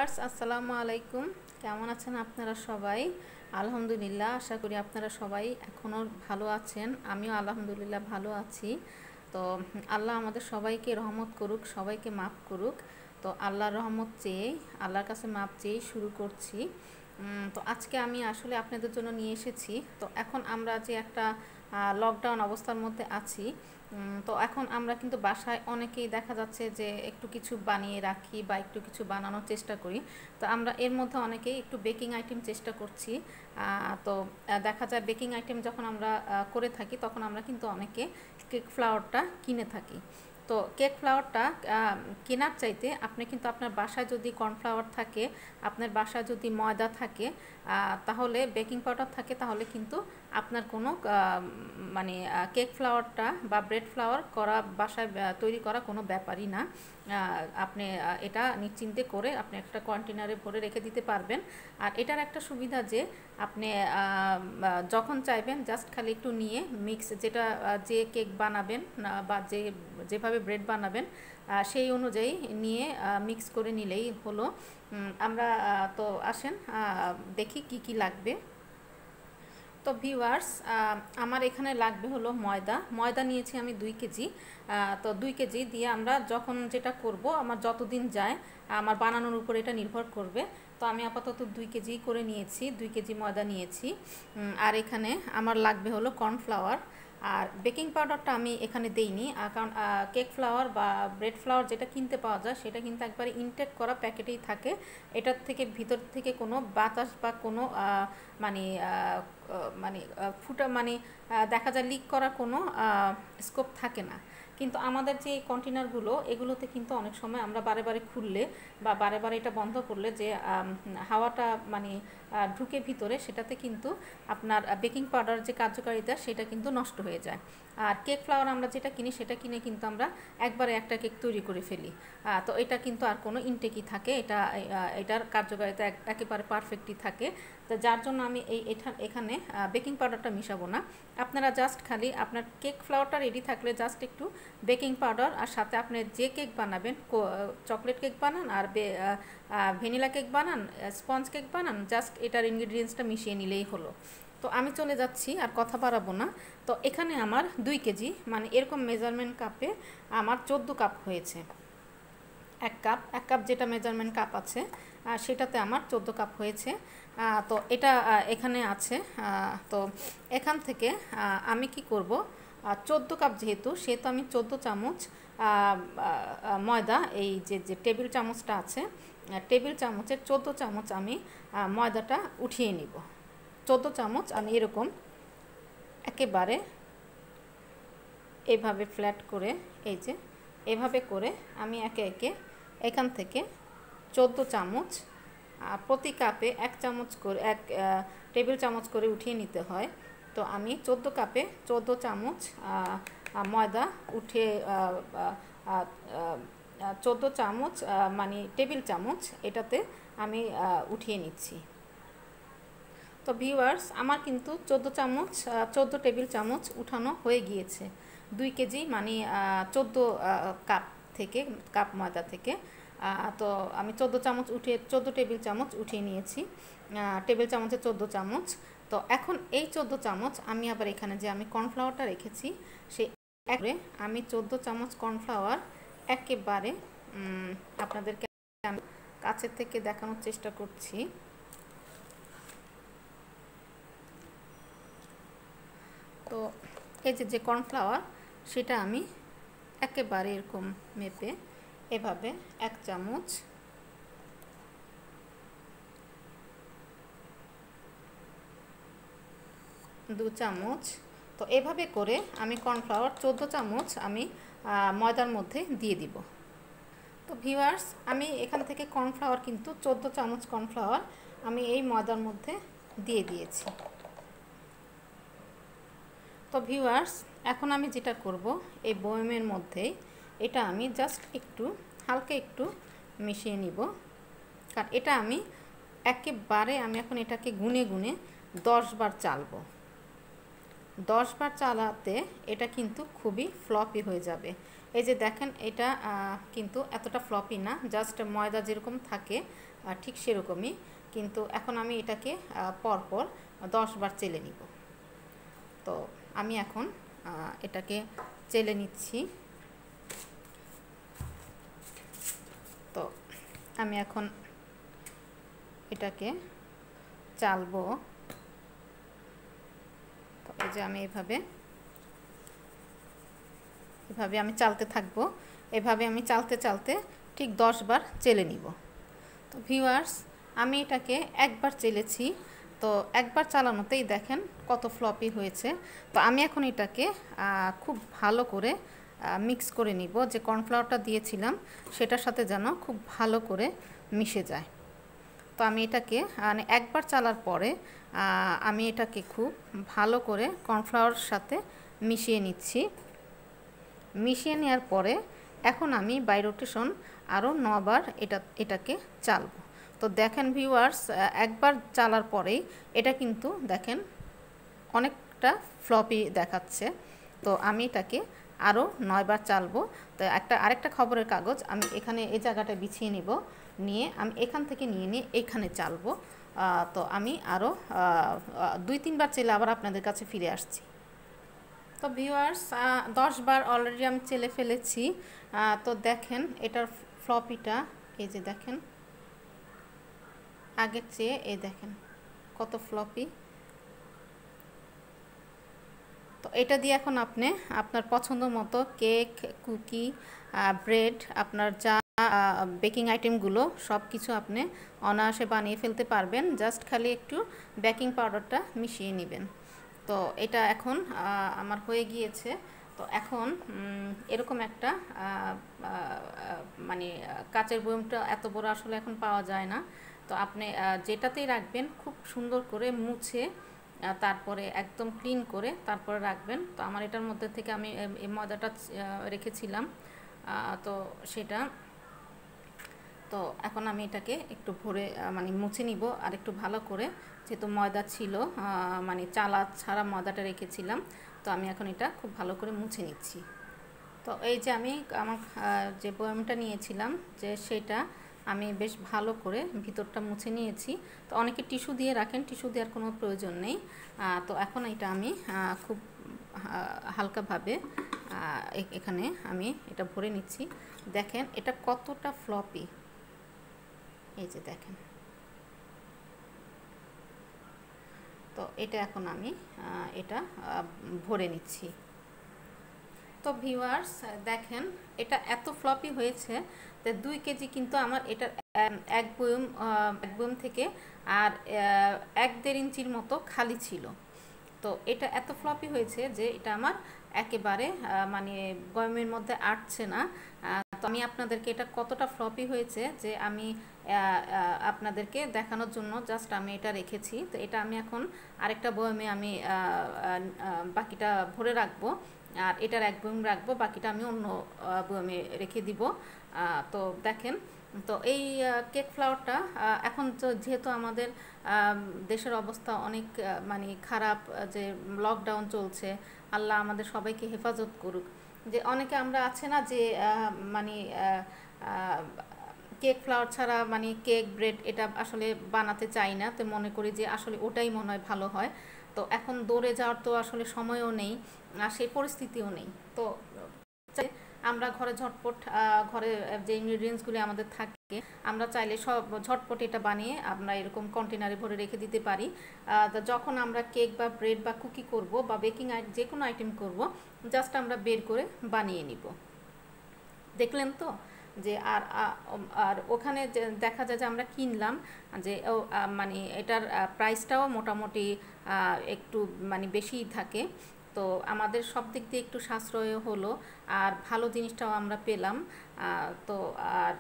Viewers আসসালামু আলাইকুম। কেমন আছেন আপনারা সবাই? আলহামদুলিল্লাহ, আশা করি আপনারা সবাই এখনও ভালো আছেন। আমিও আলহামদুলিল্লাহ ভালো আছি। তো আল্লাহ আমাদের সবাইকে রহমত করুক, সবাইকে মাফ করুক। তো আল্লাহর রহমত চেয়ে, আল্লাহর কাছে মাফ চেয়ে শুরু করছি। তো আজকে আমি আসলে আপনাদের জন্য নিয়ে এসেছি। তো এখন আমরা যে একটা লকডাউন অবস্থার মধ্যে আছি, তো এখন আমরা কিন্তু বাসায় অনেকেই দেখা যাচ্ছে যে একটু কিছু বানিয়ে রাখি বা একটু কিছু বানানোর চেষ্টা করি। তো আমরা এর মধ্যে অনেকেই একটু বেকিং আইটেম চেষ্টা করছি। তো দেখা যায় বেকিং আইটেম যখন আমরা করে থাকি তখন আমরা কিন্তু অনেকে কেক ফ্লাওয়ারটা কিনে থাকি। তো কেক ফ্লাওয়ারটা কেনার চাইতে আপনি কিন্তু আপনার বাসায় যদি কর্নফ্লাওয়ার থাকে, আপনার বাসায় যদি ময়দা থাকে, তাহলে বেকিং পাউডার থাকে, তাহলে কিন্তু আপনার কোনো মানে কেক ফ্লাওয়ারটা বা ব্রেড ফ্লাওয়ার করা বাসায় তৈরি করা কোনো ব্যাপারই না। আপনি এটা নিশ্চিন্তে করে আপনি একটা কন্টেনারে ভরে রেখে দিতে পারবেন। আর এটার একটা সুবিধা যে আপনি যখন চাইবেন জাস্ট খালি একটু নিয়ে মিক্স, যেটা যে কেক বানাবেন বা যেভাবে ব্রেড বানাবেন সেই অনুযায়ী নিয়ে মিক্স করে নিলেই হলো। আমরা তো আসেন দেখি কি কি লাগবে। তো ভিউয়ার্স, আমার এখানে লাগবে হলো ময়দা নিয়েছি আমি 2 কেজি। তো 2 কেজি দিয়ে আমরা যখন যেটা করব, আমার যতদিন যায় আমার বানানোর উপর এটা নির্ভর করবে। তো আমি আপাতত 2 কেজি করে নিয়েছি, 2 কেজি ময়দা নিয়েছি। আর এখানে আমার লাগবে হলো কর্নফ্লাওয়ার। আর বেকিং পাউডারটা আমি এখানে দেইনি, কারণ কেক ফ্লাওয়ার বা ব্রেড ফ্লাওয়ার যেটা কিনতে পাওয়া যায় সেটা কিন্তু একবারে ইনটেক করা প্যাকেটেই থাকে। এটার থেকে ভিতর থেকে কোনো বাতাস বা কোনো মানে মানে ফুটা মানে দেখা যায় লিক করার কোনো স্কোপ থাকে না। কিন্তু আমাদের যে কন্টেনারগুলো, এগুলোতে কিন্তু অনেক সময় আমরা বারে বারে খুললে বা বারে বারে এটা বন্ধ করলে যে হাওয়াটা মানে ঢুকে ভিতরে, সেটাতে কিন্তু আপনার বেকিং পাউডার যে কার্যকারিতা সেটা কিন্তু নষ্ট হয়ে যায়। আর কেক ফ্লাওয়ার আমরা যেটা কিনি সেটা কিনে কিন্তু আমরা একবারে একটা কেক তৈরি করে ফেলি। তো এটা কিন্তু আর কোনো ইনটেকই থাকে, এটার কার্যকারিতা একেবারে পারফেক্টই থাকে। তো যার জন্য আমি এখানে বেকিং পাউডারটা মিশাবো না। আপনারা জাস্ট খালি আপনার কেক ফ্লাওয়ারটা রেডি থাকলে জাস্ট একটু বেকিং পাউডার, আর সাথে আপনি যে কেক বানাবেন, চকলেট কেক বানান আর ভ্যানিলা কেক বানান, স্পঞ্জ কেক বানান, জাস্ট এটার ইনগ্রিডিয়েন্টসটা মিশিয়ে নিলেই হলো। তো আমি চলে যাচ্ছি, আর কথা বাড়াবো না। তো এখানে আমার 2 কেজি মানে এরকম মেজারমেন্ট কাপে আমার 14 কাপ হয়েছে। এক কাপ যেটা মেজারমেন্ট কাপ আছে সেটাতে আমার 14 কাপ হয়েছে। তো এটা এখানে আছে। তো এখান থেকে আমি কি করব, 14 কাপ যেহেতু, সেহেতু আমি 14 চামচ ময়দা, এই যে টেবিল চামচটা আছে, টেবিল চামচের 14 চামচ আমি ময়দাটা উঠিয়ে নিব। 14 চামচ আমি এরকম একেবারে এভাবে ফ্ল্যাট করে, এই যে এভাবে করে আমি একে একে এখান থেকে 14 চামচ, প্রতি কাপে 1 চামচ করে, 1 টেবিল চামচ করে উঠিয়ে নিতে হয়। তো আমি 14 কাপে 14 চামচ ময়দা উঠে 14 চামচ মানে টেবিল চামচ এটাতে আমি উঠিয়ে নিচ্ছি। তো ভিউয়ার্স, আমার কিন্তু 14 চামচ 14 টেবিল চামচ উঠানো হয়ে গিয়েছে 2 কেজি মানে 14 কাপ থেকে, কাপ ময়দা থেকে। তো আমি 14 চামচ উঠিয়ে 14 টেবিল চামচ উঠিয়ে নিয়েছি, টেবিল চামচে 14 চামচ। তো এখন এই 14 চামচ আমি আবার এখানে যে আমি কর্নফ্লাওয়ারটা রেখেছি সেই একবারে আমি 14 চামচ কর্নফ্লাওয়ার একেবারে আপনাদেরকে আমি কাছের থেকে দেখানোর চেষ্টা করছি। তো এই যে কর্নফ্লাওয়ার সেটা আমি একেবারে এরকম মেপে এভাবে 1 চামচ, 2 চামচ, তো এভাবে করে আমি কর্নফ্লাওয়ার 14 চামচ আমি ময়দার মধ্যে দিয়ে দিব। তো ভিউয়ার্স, আমি এখান থেকে কর্নফ্লাওয়ার কিন্তু 14 চামচ কর্নফ্লাওয়ার আমি এই ময়দার মধ্যে দিয়ে দিয়েছি। তো ভিউয়ার্স, এখন আমি যেটা করব, এই বয়মের মধ্যে এটা আমি জাস্ট একটু হালকা একটু মিশিয়ে নিব, কারণ এটা আমি একেবারে আমি এখন এটাকে গুনে গুনে 10 বার চালবো। 10 বার চালাতে এটা কিন্তু খুবই ফ্লপি হয়ে যাবে। এই যে দেখেন, এটা কিন্তু এতটা ফ্লপি না, জাস্ট ময়দা যেরকম থাকে ঠিক সেরকমই। কিন্তু এখন আমি এটাকে পরপর 10 বার চেলে নিব। তো আমি এখন এটাকে চেলে নিচ্ছি। তো আমি এখন এটাকে চালবো। তো এই যে আমি এভাবে আমি চালতে থাকবো। এভাবে আমি চালতে চালতে ঠিক 10 বার চেলে নিব। তো ভিউয়ার্স, আমি এটাকে একবার চেলেছি। তো একবার চালানোতেই দেখেন কত ফ্লপি হয়েছে। তো আমি এখন এটাকে খুব ভালো করে মিক্স করে নিব, যে কর্নফ্লাওয়ারটা দিয়েছিলাম সেটার সাথে যেন খুব ভালো করে মিশে যায়। তো আমি এটাকে মানে একবার চালার পরে আমি এটাকে খুব ভালো করে কর্নফ্লাওয়ারের সাথে মিশিয়ে নিচ্ছি। মিশিয়ে নেওয়ার পরে এখন আমি বাই রোটেশন আরও 9 বার এটাকে চালবো। তো দেখেন ভিউয়ার্স, একবার চালার পরেই এটা কিন্তু দেখেন অনেকটা ফ্লপি দেখাচ্ছে। তো আমি এটাকে আরও 9 বার চালবো। তো আরেকটা খবরের কাগজ আমি এখানে এই জায়গাটা বিছিয়ে নিব, নিয়ে আমি এখান থেকে নিয়ে এখানে চালবো। তো আমি আরও 2-3 বার চেলে আবার আপনাদের কাছে ফিরে আসছি। তো ভিউয়ার্স, 10 বার অলরেডি আমি চেলে ফেলেছি। তো দেখেন এটার ফ্লপিটা, এই যে দেখেন আগের চেয়ে এই দেখেন কত ফ্লপি। তো এটা দিয়ে এখন আপনি আপনার পছন্দ মতো কেক, কুকি, ব্রেড, আপনার যা বেকিং আইটেমগুলো সব কিছু আপনি অনায়াসে বানিয়ে ফেলতে পারবেন। জাস্ট খালি একটু বেকিং পাউডারটা মিশিয়ে নেবেন। তো এটা এখন আমার হয়ে গিয়েছে। তো এখন এরকম একটা মানে কাচের বয়মটা এত বড় আসলে এখন পাওয়া যায় না। তো আপনি যেটাতেই রাখবেন খুব সুন্দর করে মুছে তারপরে একদম ক্লিন করে তারপরে রাখবেন। তো আমার এটার মধ্যে থেকে আমি এই ময়দাটা রেখেছিলাম, তো সেটা তো এখন আমি এটাকে একটু ভরে মানে মুছে নিব আর একটু ভালো করে, যেহেতু ময়দা ছিল মানে চালা ছাড়া ময়দাটা রেখেছিলাম। তো আমি এখন এটা খুব ভালো করে মুছে নিচ্ছি। তো এই যে আমি আমার যে বয়ামটা নিয়েছিলাম যে সেটা আমি বেশ ভালো করে ভিতরটা মুছে নিয়েছি। তো অনেকে টিস্যু দিয়ে রাখেন, টিস্যু দেওয়ার কোনো প্রয়োজন নেই। তো এখন এটা আমি খুব হালকাভাবে এখানে আমি এটা ভরে নিচ্ছি। দেখেন এটা কতটা ফ্লপি, এই যে দেখেন। তো এটা এখন আমি এটা ভরে নিচ্ছি। তো ভিউয়ার্স দেখেন এটা এত ফ্লপি হয়েছে যে 2 কেজি কিন্তু আমার এটার এক বয়ম থেকে আর 1-1.5 ইঞ্চির মতো খালি ছিল। তো এটা এত ফ্লপি হয়েছে যে এটা আমার একেবারে মানে বয়মের মধ্যে আটছে না। তো আমি আপনাদেরকে এটা কতটা ফ্লপি হয়েছে যে আমি আপনাদেরকে দেখানোর জন্য জাস্ট আমি এটা রেখেছি। তো এটা আমি এখন আরেকটা বয়মে আমি বাকিটা ভরে রাখবো, আর এটার এক বয়ম রাখবো, বাকিটা আমি অন্য বয়মে রেখে দিব। তো দেখেন, তো এই কেক ফ্লাওয়ারটা এখন তো যেহেতু আমাদের দেশের অবস্থা অনেক মানে খারাপ, যে লকডাউন চলছে, আল্লাহ আমাদের সবাইকে হেফাজত করুক। যে অনেকে আমরা আছে না যে মানে কেক ফ্লাওয়ার ছাড়া মানে কেক, ব্রেড এটা আসলে বানাতে চাই না। তো মনে করি যে আসলে ওটাই মনে হয় ভালো হয়। তো এখন দৌড়ে যাওয়ার তো আসলে সময়ও নেই আর সেই পরিস্থিতিও নেই। তো আমরা ঘরে ঝটপট ঘরে যে ইনগ্রিডিয়েন্টসগুলি আমাদের থাকে আমরা চাইলে সব ঝটপট এটা বানিয়ে আমরা এরকম কন্টেনারে ভরে রেখে দিতে পারি। যখন আমরা কেক বা ব্রেড বা কুকি করব বা বেকিং যে কোনো আইটেম করব, জাস্ট আমরা বের করে বানিয়ে নিব। দেখলেন তো যে আর ওখানে দেখা যায় যে আমরা কিনলাম যে মানে এটার প্রাইসটাও মোটামুটি একটু মানে বেশিই থাকে। তো আমাদের সব দিক দিয়ে একটু সাশ্রয় হলো আর ভালো জিনিসটাও আমরা পেলাম। তো আর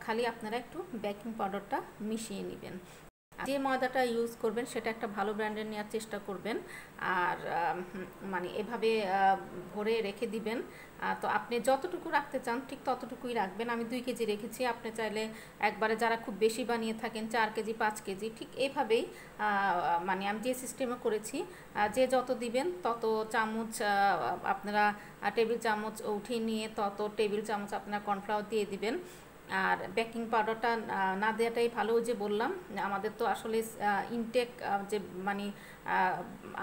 খালি আপনারা একটু বেকিং পাউডারটা মিশিয়ে নেবেন। যে ময়দাটা ইউজ করবেন সেটা একটা ভালো ব্র্যান্ডের নেওয়ার চেষ্টা করবেন। আর মানে এভাবে ভরে রেখে দিবেন। তো আপনি যতটুকু রাখতে চান ঠিক ততটুকুই রাখবেন। আমি 2 কেজি রেখেছি, আপনি চাইলে একবারে যারা খুব বেশি বানিয়ে থাকেন 4 কেজি 5 কেজি ঠিক এইভাবেই মানে আমি যে সিস্টেমে করেছি, যে যত দিবেন তত চামচ আপনারা টেবিল চামচ উঠিয়ে নিয়ে তত টেবিল চামচ আপনারা কর্নফ্লাওয়ার দিয়ে দিবেন। আর বেকিং পাউডারটা না দেওয়াটাই ভালো। যে বললাম আমাদের তো আসলে ইনটেক যে মানে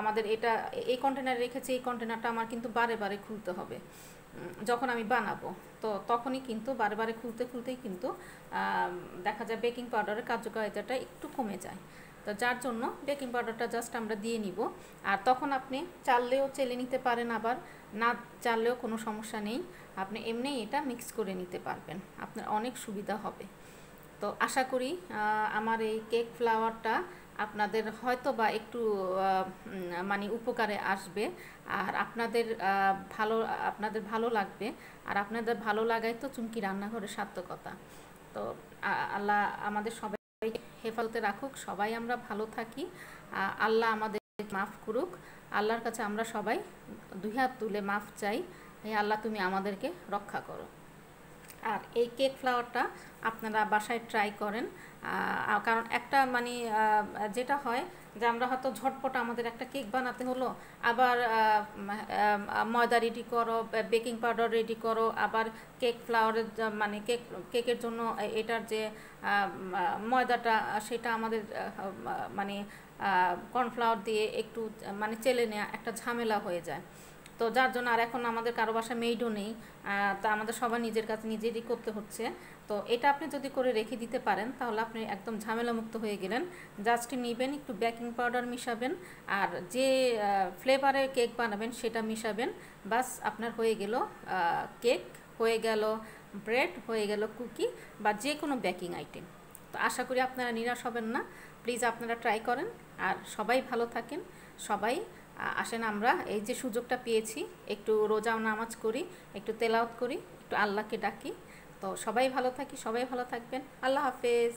আমাদের এটা এই কন্টেনারে রেখেছি, এই কন্টেনারটা আমার কিন্তু বারে বারে খুলতে হবে যখন আমি বানাবো। তো তখনই কিন্তু বারে বারে খুলতে খুলতেই কিন্তু দেখা যায় বেকিং পাউডারের কার্যকারিতাটা একটু কমে যায়। তো যার জন্য বেকিং পাউডারটা জাস্ট আমরা দিয়ে নিব। আর তখন আপনি চাললেও চেলে নিতে পারেন, আবার না চাললেও কোনো সমস্যা নেই, আপনি এমনি এটা মিক্স করে নিতে পারবেন, আপনার অনেক সুবিধা হবে। তো আশা করি আমার এই কেক ফ্লাওয়ারটা আপনাদের হয়তো বা একটু মানে উপকারে আসবে, আর আপনাদের ভালো লাগবে। আর আপনাদের ভালো লাগাই তো চুমকি রান্নাঘরের সার্থকতা। তো আল্লাহ আমাদের সবাই হেফাজতে রাখুক, সবাই আমরা ভালো থাকি, আল্লাহ আমাদের মাফ করুক। আল্লাহর কাছে আমরা সবাই 2 হাত তুলে মাফ চাই, হে আল্লাহ তুমি আমাদেরকে রক্ষা করো। আর এই কেক ফ্লাওয়ারটা আপনারা বাসায় ট্রাই করেন, কারণ একটা মানে যেটা হয় যে আমরা হয়তো ঝটপট আমাদের একটা কেক বানাতে হলো, আবার ময়দা রেডি করো, বেকিং পাউডার রেডি করো, আবার কেক ফ্লাওয়ারের মানে কেকের জন্য এটার যে ময়দাটা সেটা আমাদের মানে কর্নফ্লাওয়ার দিয়ে একটু মানে চেলে নেওয়া একটা ঝামেলা হয়ে যায়। তো যার জন্য আর এখন আমাদের কারো বাসায় মেইডও নেই, তা আমাদের সবার নিজের কাছে নিজেরই করতে হচ্ছে। তো এটা আপনি যদি করে রেখে দিতে পারেন তাহলে আপনি একদম ঝামেলামুক্ত হয়ে গেলেন। জাস্ট নেবেন, একটু বেকিং পাউডার মিশাবেন, আর যে ফ্লেভারে কেক বানাবেন সেটা মিশাবেন, বাস আপনার হয়ে গেল কেক, হয়ে গেল ব্রেড, হয়ে গেল কুকি বা যে কোনো বেকিং আইটেম। তো আশা করি আপনারা নিরাশ হবেন না, প্লিজ আপনারা ট্রাই করেন। আর সবাই ভালো থাকেন। সবাই আসেন আমরা এই যে সুযোগটা পেয়েছি একটু রোজা নামাজ করি, একটু তেলাওয়াত করি, একটু আল্লাহকে ডাকি। তো সবাই ভালো থাকি, সবাই ভালো থাকবেন। আল্লাহ হাফেজ।